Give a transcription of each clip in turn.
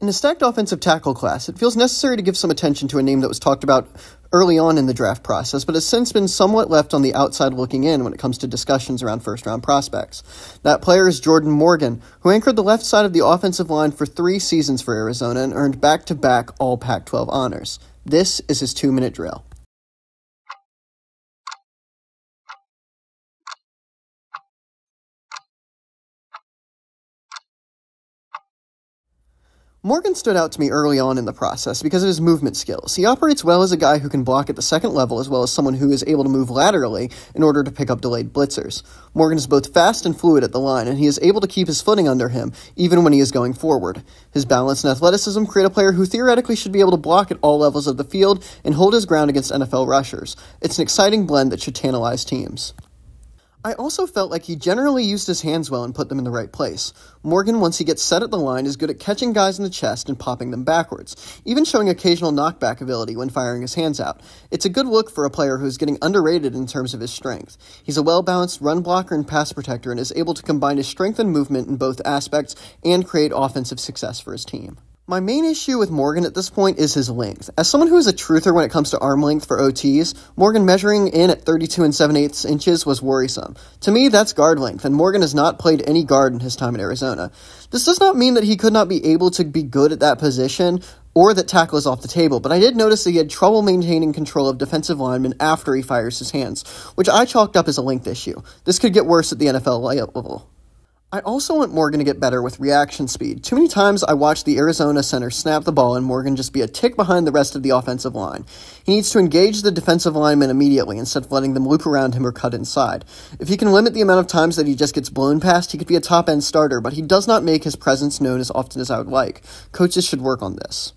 In a stacked offensive tackle class, it feels necessary to give some attention to a name that was talked about early on in the draft process, but has since been somewhat left on the outside looking in when it comes to discussions around first-round prospects. That player is Jordan Morgan, who anchored the left side of the offensive line for 3 seasons for Arizona and earned back-to-back all Pac-12 honors. This is his 2-minute drill. Morgan stood out to me early on in the process because of his movement skills. He operates well as a guy who can block at the second level as well as someone who is able to move laterally in order to pick up delayed blitzers. Morgan is both fast and fluid at the line, and he is able to keep his footing under him even when he is going forward. His balance and athleticism create a player who theoretically should be able to block at all levels of the field and hold his ground against NFL rushers. It's an exciting blend that should tantalize teams. I also felt like he generally used his hands well and put them in the right place. Morgan, once he gets set at the line, is good at catching guys in the chest and popping them backwards, even showing occasional knockback ability when firing his hands out. It's a good look for a player who is getting underrated in terms of his strength. He's a well-balanced run blocker and pass protector and is able to combine his strength and movement in both aspects and create offensive success for his team. My main issue with Morgan at this point is his length. As someone who is a truther when it comes to arm length for OTs, Morgan measuring in at 32 7/8 inches was worrisome. To me, that's guard length, and Morgan has not played any guard in his time at Arizona. This does not mean that he could not be able to be good at that position, or that tackle is off the table, but I did notice that he had trouble maintaining control of defensive linemen after he fires his hands, which I chalked up as a length issue. This could get worse at the NFL level. I also want Morgan to get better with reaction speed. Too many times I watched the Arizona center snap the ball and Morgan just be a tick behind the rest of the offensive line. He needs to engage the defensive linemen immediately instead of letting them loop around him or cut inside. If he can limit the amount of times that he just gets blown past, he could be a top-end starter, but he does not make his presence known as often as I would like. Coaches should work on this.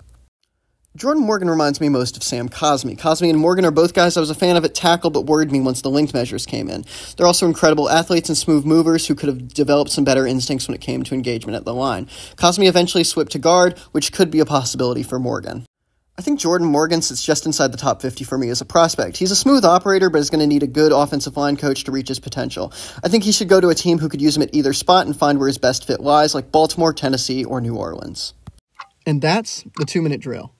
Jordan Morgan reminds me most of Sam Cosmi. Cosmi and Morgan are both guys I was a fan of at tackle but worried me once the length measures came in. They're also incredible athletes and smooth movers who could have developed some better instincts when it came to engagement at the line. Cosmi eventually slipped to guard, which could be a possibility for Morgan. I think Jordan Morgan sits just inside the top 50 for me as a prospect. He's a smooth operator, but is going to need a good offensive line coach to reach his potential. I think he should go to a team who could use him at either spot and find where his best fit lies, like Baltimore, Tennessee, or New Orleans. And that's the 2-minute drill.